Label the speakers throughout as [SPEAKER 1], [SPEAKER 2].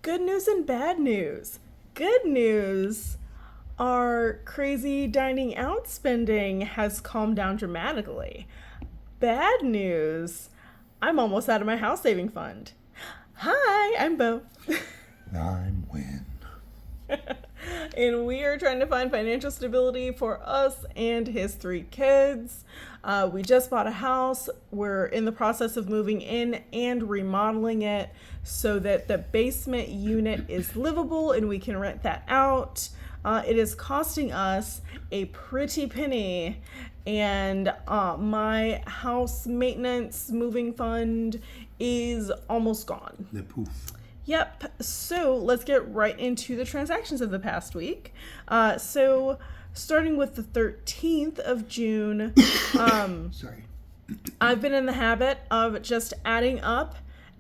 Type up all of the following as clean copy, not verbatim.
[SPEAKER 1] Good news and bad news. Good news, our crazy dining out spending has calmed down dramatically. Bad news, I'm almost out of my house saving fund. Hi, I'm Bo.
[SPEAKER 2] I'm Win.
[SPEAKER 1] And we are trying to find financial stability for us and his 3 kids. We just bought a house. We're in the process of moving in and remodeling it so that the basement unit is livable and we can rent that out. It is costing us a pretty penny, and my house maintenance moving fund is almost gone.
[SPEAKER 2] Le poof.
[SPEAKER 1] Yep. So let's get right into the transactions of the past week. So starting with the 13th of June,
[SPEAKER 2] Sorry.
[SPEAKER 1] I've been in the habit of just adding up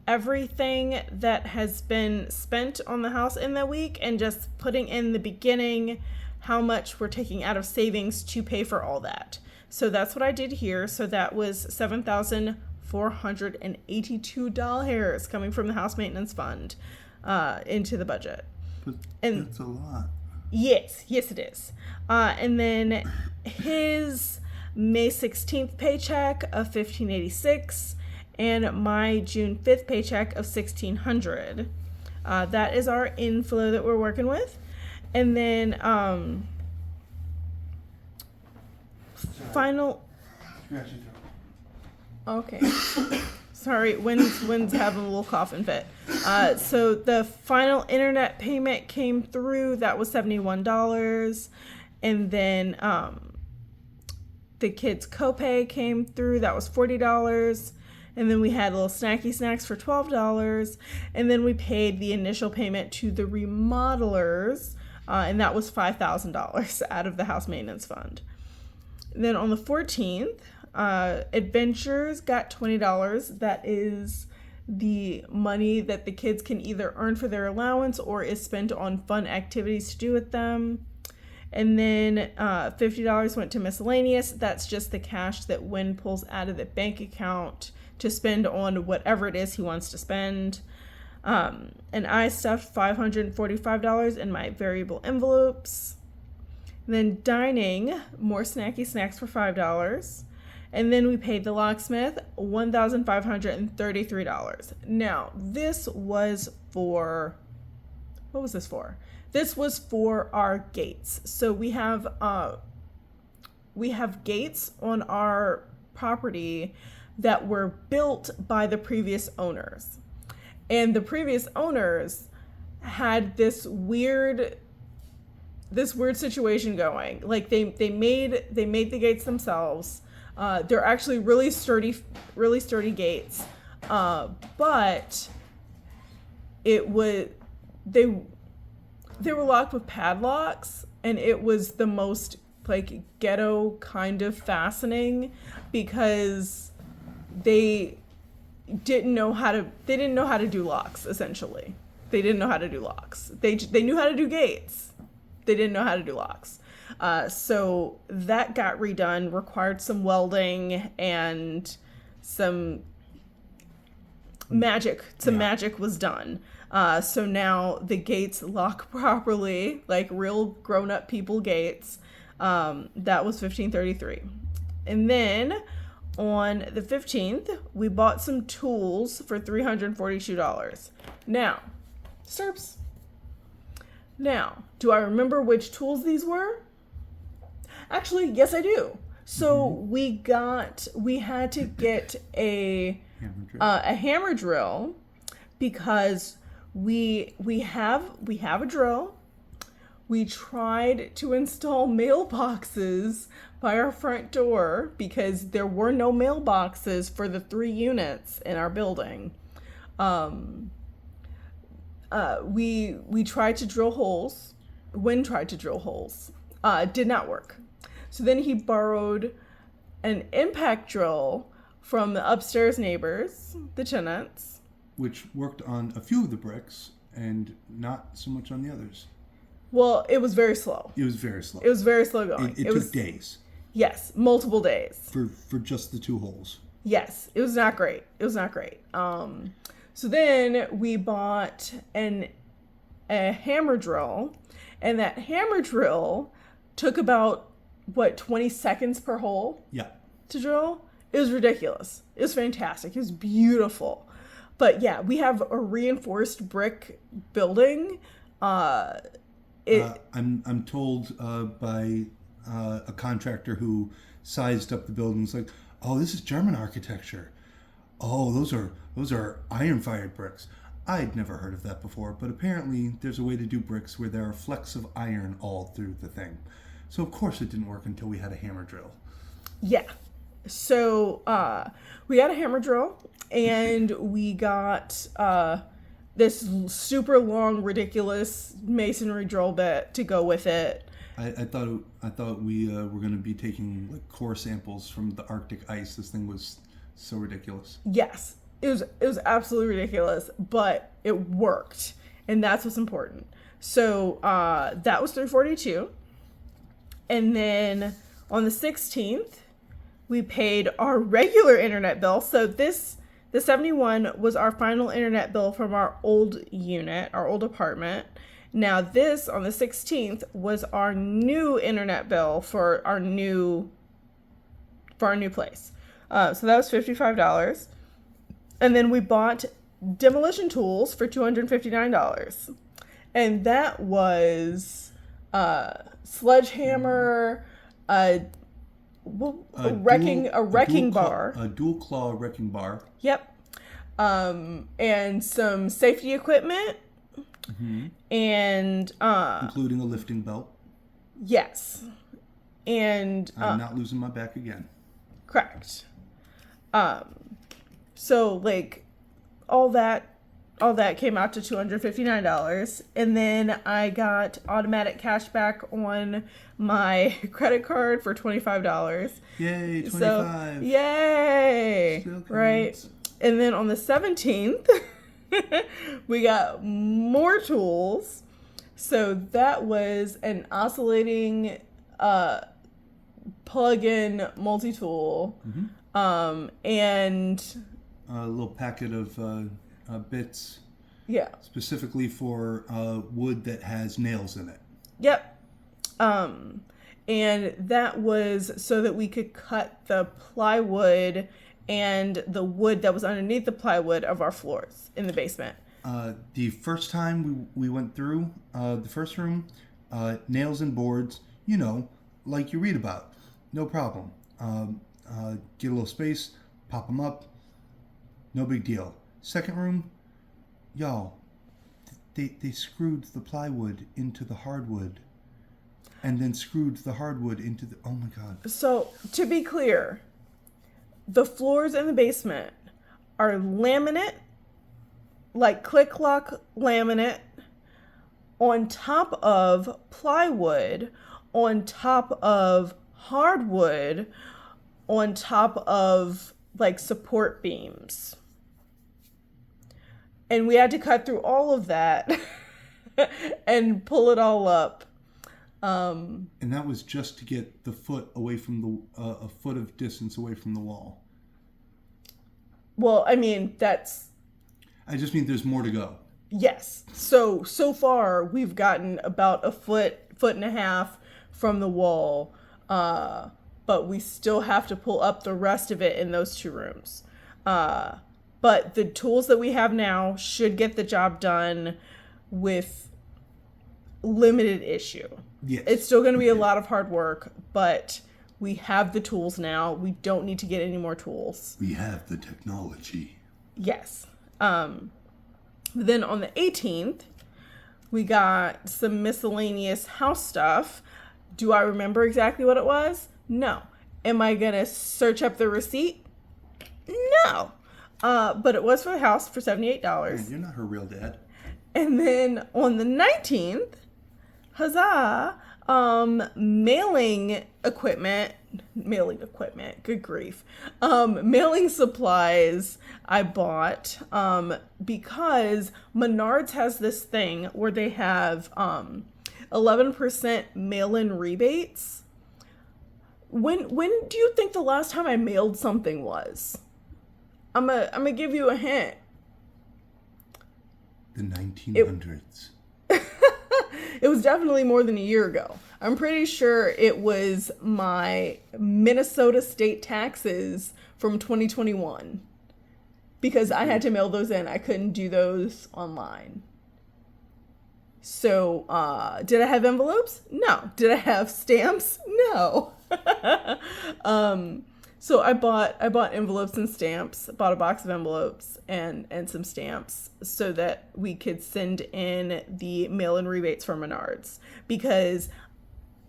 [SPEAKER 1] everything that has been spent on the house in the week and just putting in the beginning how much we're taking out of savings to pay for all that. So that's what I did here. So that was $7,482 coming from the house maintenance fund into the budget.
[SPEAKER 2] But
[SPEAKER 1] And-
[SPEAKER 2] that's a lot.
[SPEAKER 1] Yes, it is. And then his May 16th paycheck of $1,586 and my June 5th paycheck of $1,600. That is our inflow that we're working with. And then final. Okay. Sorry, Wynn's having a little coughing fit. So the final internet payment came through. That was $71. And then the kids' copay came through. That was $40. And then we had little snacky snacks for $12. And then we paid the initial payment to the remodelers. And that was $5,000 out of the house maintenance fund. And then on the 14th, Adventures got $20. That is the money that the kids can either earn for their allowance or is spent on fun activities to do with them. And then $50 went to miscellaneous. That's just the cash that Wynn pulls out of the bank account to spend on whatever it is he wants to spend. And I stuffed $545 in my variable envelopes. And then dining, more snacky snacks for $5. And then we paid the locksmith $1,533. Now, this was for, what was this for? This was for our gates. So we have gates on our property that were built by the previous owners. And the previous owners had this weird situation going. Like they made the gates themselves. They're actually really sturdy gates. But they were locked with padlocks, and it was the most like ghetto kind of fastening because they didn't know how to do locks. Essentially, they didn't know how to do locks. They knew how to do gates. They didn't know how to do locks. So that got redone, required some welding and some magic. Magic was done. So now the gates lock properly, like real grown-up people gates. That was $1,533. And then on the 15th, we bought some tools for $342. Now, Serps. Now, do I remember which tools these were? Actually, yes, I do. So we had to get a hammer drill because we have a drill. We tried to install mailboxes by our front door because there were no mailboxes for the 3 units in our building. We tried to drill holes. Wynn tried to drill holes. Did not work. So then he borrowed an impact drill from the upstairs neighbors, the tenants.
[SPEAKER 2] Which worked on a few of the bricks and not so much on the others.
[SPEAKER 1] Well, it was very slow.
[SPEAKER 2] It was very slow.
[SPEAKER 1] It was very slow going.
[SPEAKER 2] It took days.
[SPEAKER 1] Yes, multiple days.
[SPEAKER 2] For just the 2 holes.
[SPEAKER 1] Yes, it was not great. So then we bought an a hammer drill, and that hammer drill took about 20 seconds per hole
[SPEAKER 2] Yeah.
[SPEAKER 1] to drill. It was ridiculous. It was fantastic. It was beautiful. But yeah, we have a reinforced brick building.
[SPEAKER 2] I'm told by a contractor who sized up the buildings, like, oh, this is German architecture. Oh, those are iron-fired bricks. I'd never heard of that before, but apparently there's a way to do bricks where there are flecks of iron all through the thing. So of course it didn't work until we had a hammer drill.
[SPEAKER 1] Yeah. So we got a hammer drill, and we got this super long, ridiculous masonry drill bit to go with it.
[SPEAKER 2] I thought we were going to be taking like core samples from the Arctic ice. This thing was so ridiculous.
[SPEAKER 1] Yes, it was absolutely ridiculous, but it worked, and that's what's important. So that was $342, and then on the 16th, we paid our regular internet bill. So the $71 was our final internet bill from our old unit, our old apartment. Now this, on the 16th, was our new internet bill for our new place. So that was $55. And then we bought demolition tools for $259. And that was sledgehammer, a wrecking bar.
[SPEAKER 2] A dual claw wrecking bar.
[SPEAKER 1] Yep. And some safety equipment.
[SPEAKER 2] Mm-hmm.
[SPEAKER 1] And
[SPEAKER 2] including a lifting belt.
[SPEAKER 1] Yes. And
[SPEAKER 2] I'm not losing my back again.
[SPEAKER 1] Correct. So like all that came out to $259, and then I got automatic cash back on my credit card for $25.
[SPEAKER 2] Yay, 25.
[SPEAKER 1] So, yay. Right. And then on the 17th, we got more tools. So that was an oscillating plug-in multi-tool.
[SPEAKER 2] Mm-hmm.
[SPEAKER 1] And
[SPEAKER 2] a little packet of bits.
[SPEAKER 1] Yeah.
[SPEAKER 2] Specifically for wood that has nails in it.
[SPEAKER 1] Yep. And that was so that we could cut the plywood and the wood that was underneath the plywood of our floors in the basement.
[SPEAKER 2] The first time we went through the first room, nails and boards, like you read about. No problem. Get a little space, pop them up. No big deal. Second room, y'all, they screwed the plywood into the hardwood and then screwed the hardwood into the... Oh, my God.
[SPEAKER 1] So, to be clear, the floors in the basement are laminate, like click-lock laminate, on top of plywood, on top of hardwood, on top of, like, support beams. And we had to cut through all of that and pull it all up.
[SPEAKER 2] And that was just to get the foot away from a foot of distance away from the wall.
[SPEAKER 1] Well, I mean,
[SPEAKER 2] I just mean there's more to go.
[SPEAKER 1] Yes. So far we've gotten about a foot and a half from the wall, but we still have to pull up the rest of it in those two rooms. But the tools that we have now should get the job done with limited issue.
[SPEAKER 2] Yes.
[SPEAKER 1] It's still going to be a lot of hard work, but we have the tools now. We don't need to get any more tools.
[SPEAKER 2] We have the technology.
[SPEAKER 1] Yes. Then on the 18th, we got some miscellaneous house stuff. Do I remember exactly what it was? No. Am I going to search up the receipt? No. But it was for the house for $78.
[SPEAKER 2] Man, you're not her real dad.
[SPEAKER 1] And then on the 19th, huzzah, mailing equipment, good grief. Mailing supplies I bought because Menards has this thing where they have 11% mail-in rebates. When do you think the last time I mailed something was? I'm gonna give you a hint.
[SPEAKER 2] The 1900s.
[SPEAKER 1] It was definitely more than a year ago. I'm pretty sure it was my Minnesota state taxes from 2021 because I had to mail those in. I couldn't do those online. So, did I have envelopes? No. Did I have stamps? No. So I bought envelopes and stamps, bought a box of envelopes and some stamps so that we could send in the mail-in rebates from Menards because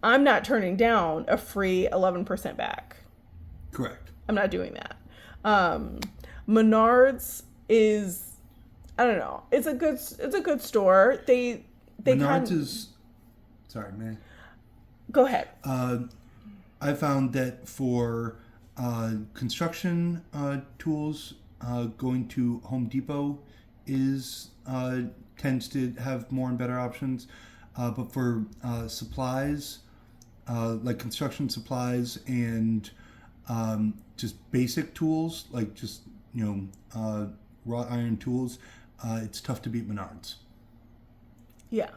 [SPEAKER 1] I'm not turning down a free 11% back.
[SPEAKER 2] Correct.
[SPEAKER 1] I'm not doing that. Menards is, I don't know. It's a good store. They
[SPEAKER 2] Menards is, sorry, man.
[SPEAKER 1] Go ahead.
[SPEAKER 2] I found that for construction tools, going to Home Depot tends to have more and better options. But for supplies, like construction supplies and just basic tools, like just wrought iron tools, it's tough to beat Menards.
[SPEAKER 1] Yeah.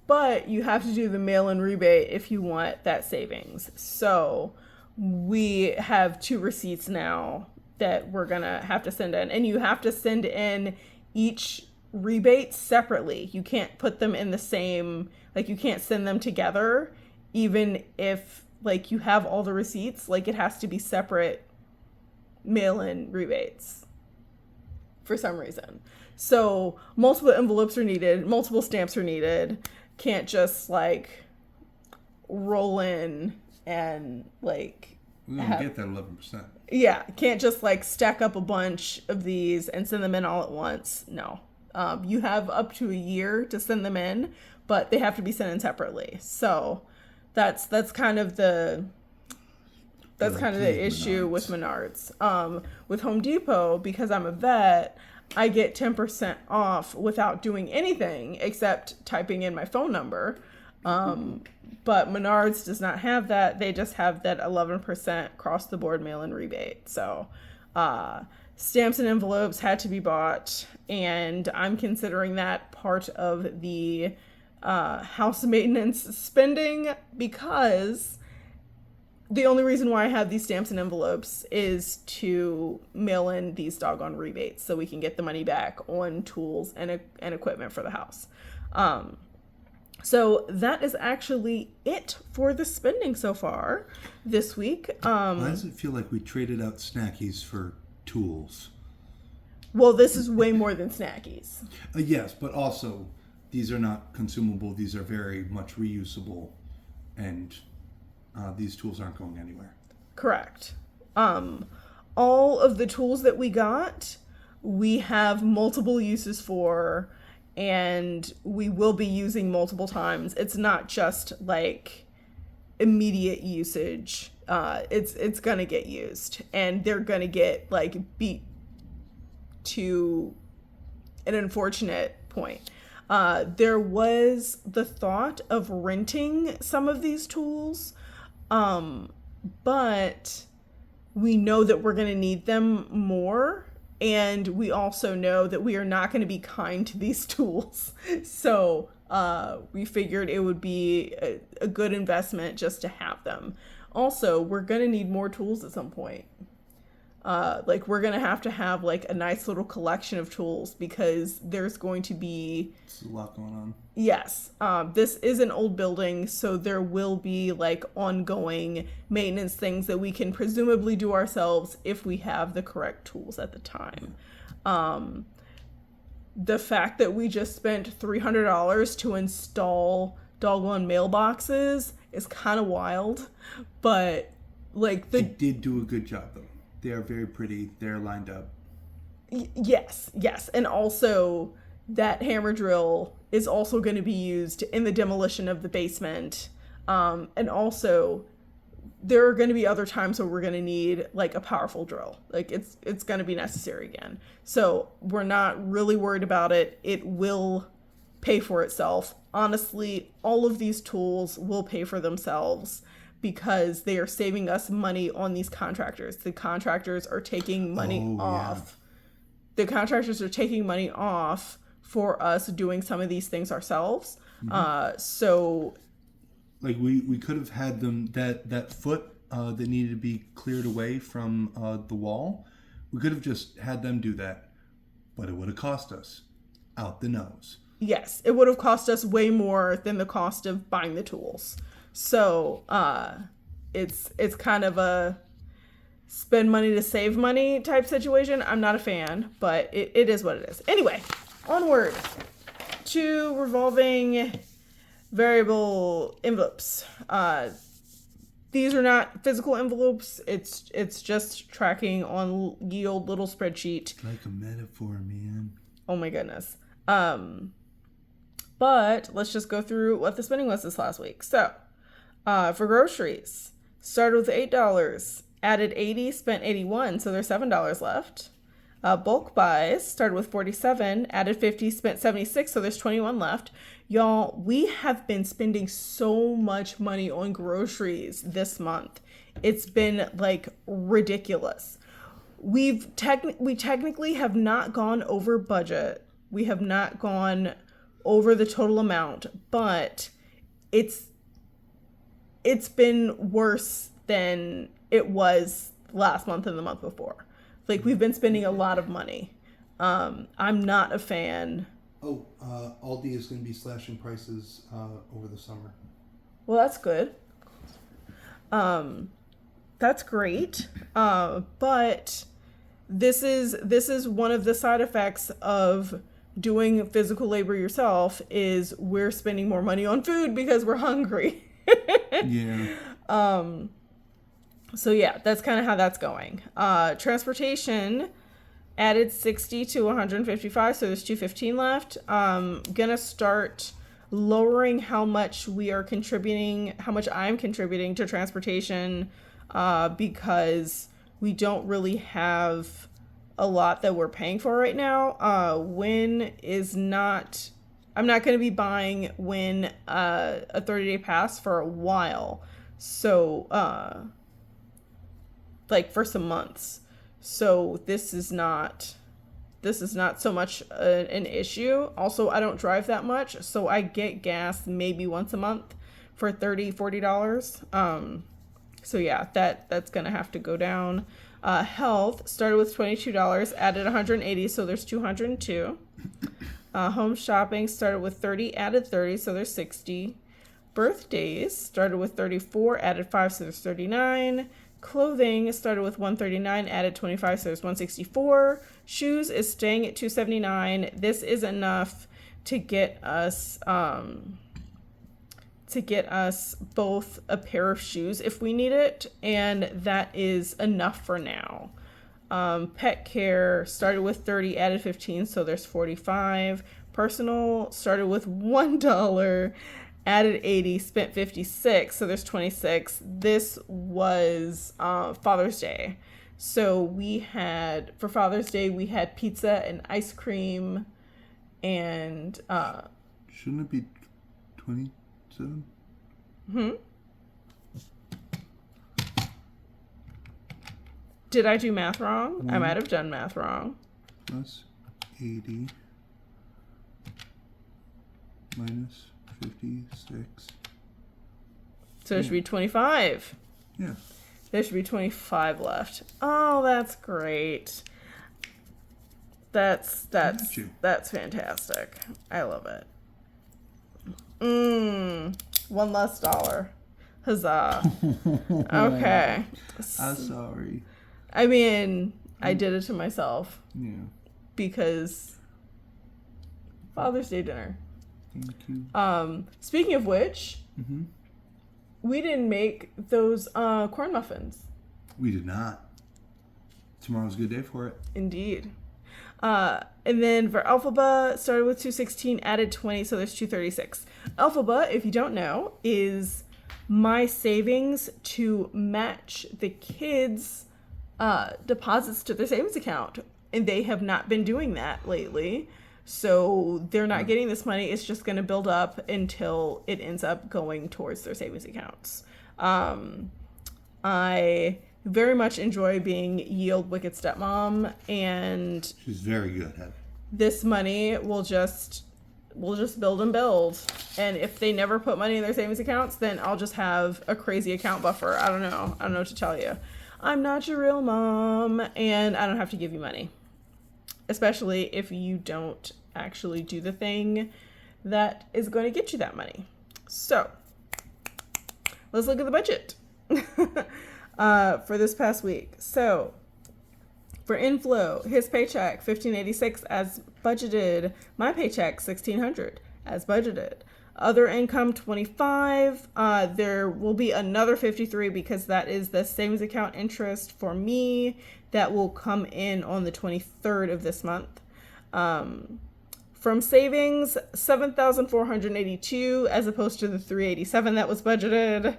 [SPEAKER 1] But you have to do the mail-in rebate if you want that savings. So we have 2 receipts now that we're going to have to send in. And you have to send in each rebate separately. You can't put them in the same, like you can't send them together. Even if like you have all the receipts, like it has to be separate mail-in rebates for some reason. So multiple envelopes are needed, multiple stamps are needed. Can't just like roll in and like
[SPEAKER 2] We don't get that 11%.
[SPEAKER 1] Yeah, can't just like stack up a bunch of these and send them in all at once. No. You have up to a year to send them in, but they have to be sent in separately. So that's kind of the issue with Menards. With Home Depot, because I'm a vet, I get 10% off without doing anything except typing in my phone number. But Menards does not have that. They just have that 11% across the board mail-in rebate. So stamps and envelopes had to be bought, and I'm considering that part of the house maintenance spending because the only reason why I have these stamps and envelopes is to mail in these doggone rebates so we can get the money back on tools and equipment for the house. So that is actually it for the spending so far this week.
[SPEAKER 2] Why does it feel like we traded out snackies for tools?
[SPEAKER 1] Well, this is way more than snackies.
[SPEAKER 2] Yes, but also these are not consumable. These are very much reusable, and these tools aren't going anywhere.
[SPEAKER 1] Correct. All of the tools that we got, we have multiple uses for, and we will be using multiple times. It's not just like immediate usage. It's gonna get used, and they're gonna get like beat to an unfortunate point. There was the thought of renting some of these tools, but we know that we're gonna need them more. And we also know that we are not going to be kind to these tools. So we figured it would be a good investment just to have them. Also, we're going to need more tools at some point. Like we're going to have like a nice little collection of tools because there's going to be...
[SPEAKER 2] There's a lot going on.
[SPEAKER 1] Yes. This is an old building, so there will be like ongoing maintenance things that we can presumably do ourselves if we have the correct tools at the time. The fact that we just spent $300 to install doggone mailboxes is kind of wild, but like
[SPEAKER 2] They did do a good job though. They are very pretty. They're lined up.
[SPEAKER 1] Yes. And also that hammer drill is also going to be used in the demolition of the basement. And also there are going to be other times where we're going to need like a powerful drill. Like it's going to be necessary again. So we're not really worried about it. It will pay for itself. Honestly, all of these tools will pay for themselves because they are saving us money on these contractors. The contractors are taking money off. The contractors are taking money off for us doing some of these things ourselves. So
[SPEAKER 2] Like we could have had them that foot that needed to be cleared away from the wall. We could have just had them do that, but it would have cost us out the nose.
[SPEAKER 1] yes, it would have cost us way more than the cost of buying the tools. So it's kind of a spend money to save money type situation. I'm not a fan, but it is what it is. Anyway, onward to revolving variable envelopes. These are not physical envelopes. It's just tracking on Yield little spreadsheet.
[SPEAKER 2] Like a metaphor, man.
[SPEAKER 1] Oh my goodness. But let's just go through what the spending was this last week. So, for groceries, started with $8, added 80, spent 81, so there's $7 left. Bulk buys started with 47, added 50, spent 76, so there's 21 left. Y'all, we have been spending so much money on groceries this month. It's been like ridiculous. We technically have not gone over budget. We have not gone over the total amount, but it's been worse than it was last month and the month before. Like, we've been spending a lot of money. I'm not a fan.
[SPEAKER 2] Oh, Aldi is going to be slashing prices over the summer.
[SPEAKER 1] Well, that's good. That's great. But this is one of the side effects of doing physical labor yourself is we're spending more money on food because we're hungry.
[SPEAKER 2] Yeah.
[SPEAKER 1] So yeah, that's kind of how that's going. Transportation added 60 to 155, so there's 215 left. Gonna start lowering how much I'm contributing to transportation, because we don't really have a lot that we're paying for right now. I'm not going to be buying Win a 30-day pass for a while. So, like for some months. So this is not so much an issue. Also, I don't drive that much, so I get gas maybe once a month for $30-$40. So yeah, that's gonna have to go down. Health started with $22, added 180, so there's 202. Home shopping started with 30, added 30, so there's 60. Birthdays started with 34, added 5, so there's 39. Clothing started with 139, added 25, so there's 164. Shoes is staying at 279. This is enough to get us both a pair of shoes if we need it, and that is enough for now. Pet care started with 30, added 15, so there's 45. Personal started with $1, added 80, spent 56, so there's 26. This was Father's Day. So for Father's Day, we had pizza and ice cream, and
[SPEAKER 2] shouldn't it be 27?
[SPEAKER 1] Did I do math wrong? I might have done math wrong.
[SPEAKER 2] Plus 80 minus 56.
[SPEAKER 1] So there should be 25.
[SPEAKER 2] Yeah.
[SPEAKER 1] There should be 25 left. Oh, that's great. That's fantastic. I love it. One less dollar. Huzzah. Okay.
[SPEAKER 2] I'm sorry.
[SPEAKER 1] I mean, I did it to myself.
[SPEAKER 2] Yeah.
[SPEAKER 1] Because Father's Day dinner.
[SPEAKER 2] Thank you.
[SPEAKER 1] Speaking of which, we didn't make those corn muffins.
[SPEAKER 2] We did not. Tomorrow's a good day for it.
[SPEAKER 1] Indeed. And then for Elphaba, started with 216, added 20, so there's 236. Elphaba, if you don't know, is my savings to match the kids' deposits to their savings account. And they have not been doing that lately. So they're not getting this money. It's just going to build up until it ends up going towards their savings accounts. I very much enjoy being Yield Wicked Stepmom, and
[SPEAKER 2] She's very good at it.
[SPEAKER 1] this money will just build and build. And if they never put money in their savings accounts, then I'll just have a crazy account buffer. I don't know what to tell you. I'm not your real mom, and I don't have to give you money, especially if you don't actually do the thing that is going to get you that money. So let's look at the budget for this past week. So for inflow, his paycheck $1,586 as budgeted. My paycheck $1,600 as budgeted. Other income $25. There will be another $53 because that is the savings account interest for me that will come in on the 23rd of this month. From savings, $7,482 as opposed to the $387 that was budgeted.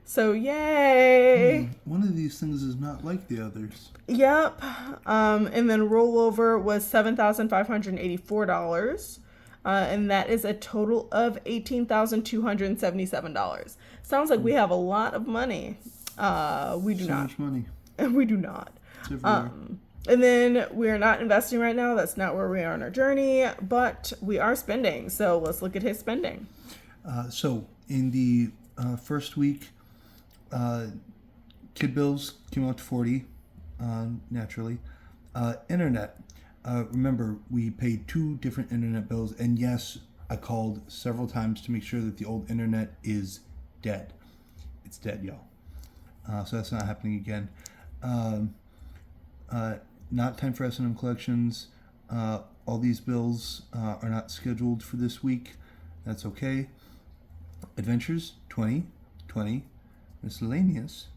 [SPEAKER 1] So yay!
[SPEAKER 2] One of these things is not like the others.
[SPEAKER 1] Yep. And then rollover was $7,584. And that is a total of $18,277. Sounds like we have a lot of money. We do
[SPEAKER 2] so
[SPEAKER 1] not.
[SPEAKER 2] Much money.
[SPEAKER 1] We do not.
[SPEAKER 2] It's everywhere.
[SPEAKER 1] And then we're not investing right now. That's not where we are on our journey, but we are spending. So let's look at his spending.
[SPEAKER 2] So in the first week, kid bills came out to $40, naturally. Internet. Remember, we paid 2 different internet bills, and yes, I called several times to make sure that the old internet is dead. It's dead, y'all. So that's not happening again. Not time for S&M collections. All these bills are not scheduled for this week. That's okay. Adventures, 20. Miscellaneous,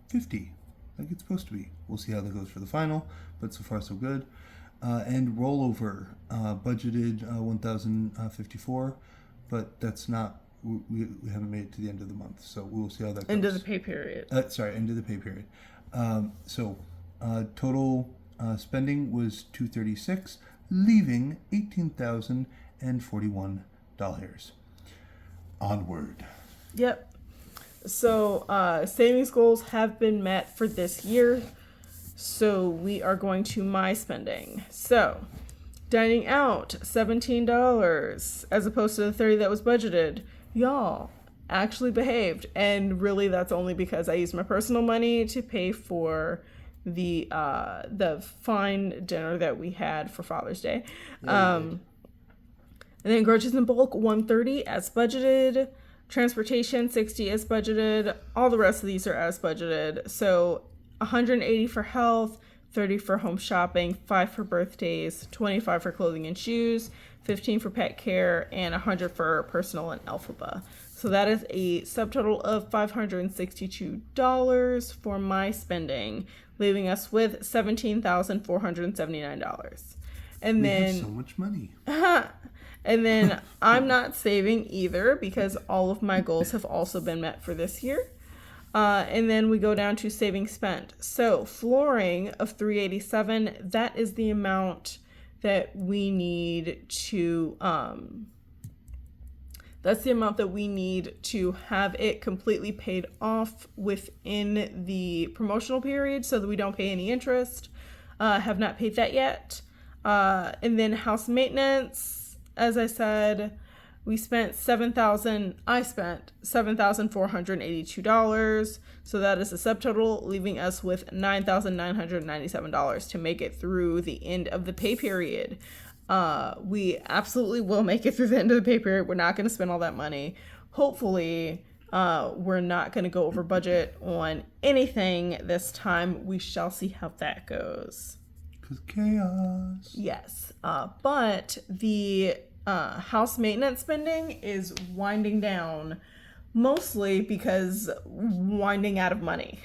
[SPEAKER 2] 50, like it's supposed to be. We'll see how that goes for the final, but so far so good. And rollover, budgeted $1,054, but that's not, we haven't made it to the end of the month, so we'll see how that goes.
[SPEAKER 1] End of the pay period.
[SPEAKER 2] End of the pay period. Total spending was $236, leaving $18,041. Onward.
[SPEAKER 1] Yep. So savings goals have been met for this year. So we are going to my spending. So dining out, $17 as opposed to the $30 that was budgeted. Y'all actually behaved. And really that's only because I used my personal money to pay for the fine dinner that we had for Father's Day. And then groceries in bulk, $130 as budgeted. Transportation, $60 as budgeted. All the rest of these are as budgeted. So $180 for health, $30 for home shopping, $5 for birthdays, $25 for clothing and shoes, $15 for pet care, and $100 for personal and Elphaba. So that is a subtotal of $562 for my spending, leaving us with $17,479. And
[SPEAKER 2] we
[SPEAKER 1] then
[SPEAKER 2] have so much money.
[SPEAKER 1] And then I'm not saving either because all of my goals have also been met for this year. And then we go down to savings spent. So flooring of $387, that is the amount that we need to have it completely paid off within the promotional period so that we don't pay any interest. Have not paid that yet. And then house maintenance, as I said, I spent $7,482. So that is a subtotal, leaving us with $9,997 to make it through the end of the pay period. We absolutely will make it through the end of the pay period. We're not going to spend all that money. Hopefully, we're not going to go over budget on anything this time. We shall see how that goes.
[SPEAKER 2] Because chaos.
[SPEAKER 1] Yes. But the house maintenance spending is winding down, mostly because winding out of money.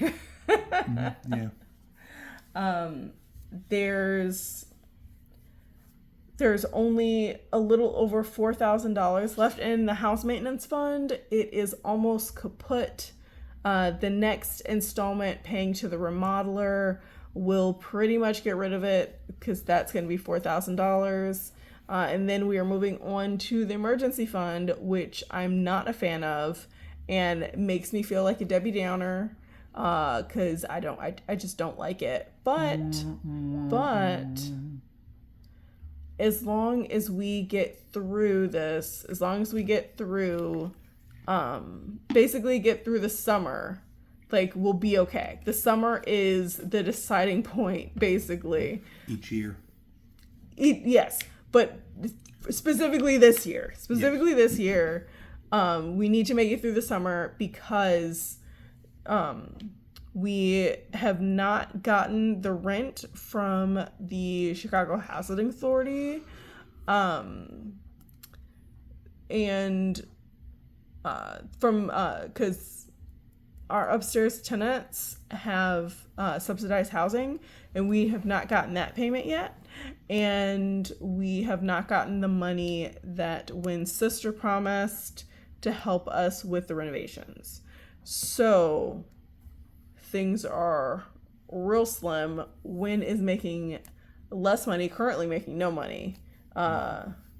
[SPEAKER 2] Yeah.
[SPEAKER 1] There's only a little over $4,000 left in the house maintenance fund. It is almost kaput. The next installment paying to the remodeler will pretty much get rid of it because that's going to be $4,000. And then we are moving on to the emergency fund, which I'm not a fan of and makes me feel like a Debbie Downer because I just don't like it. But as long as we get through this, as long as we get through, basically get through the summer, like, we'll be okay. The summer is the deciding point, basically.
[SPEAKER 2] Each year.
[SPEAKER 1] Yes, but specifically this year. This year, we need to make it through the summer because we have not gotten the rent from the Chicago Housing Authority. And because our upstairs tenants have subsidized housing, and we have not gotten that payment yet. And we have not gotten the money that Wynn's sister promised to help us with the renovations. So things are real slim. Wynn is making less money, currently making no money,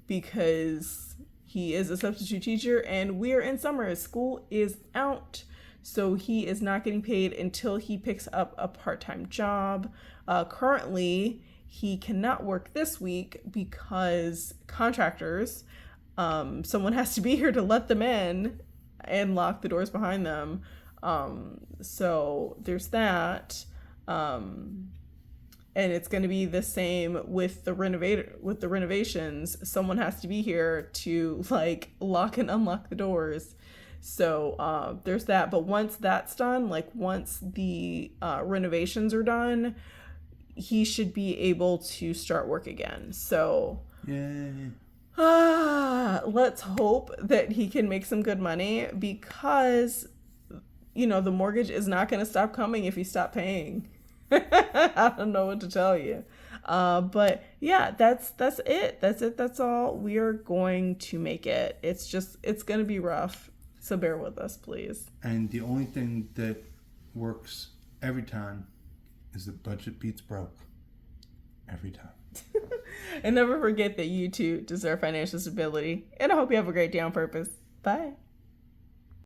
[SPEAKER 1] because he is a substitute teacher and we are in summer. School is out. So he is not getting paid until he picks up a part-time job. Currently, he cannot work this week because contractors, someone has to be here to let them in and lock the doors behind them. So there's that. And it's going to be the same with the renovations. Someone has to be here to like lock and unlock the doors. So there's that. But once that's done, like once the renovations are done, he should be able to start work again. So
[SPEAKER 2] Yay.
[SPEAKER 1] Let's hope that he can make some good money, because you know the mortgage is not going to stop coming if you stop paying. I don't know what to tell you. But yeah, that's it. That's all. We are going to make it. It's going to be rough. So bear with us, please.
[SPEAKER 2] And the only thing that works every time is that budget beats broke. Every time.
[SPEAKER 1] And never forget that you too deserve financial stability. And I hope you have a great day on purpose. Bye.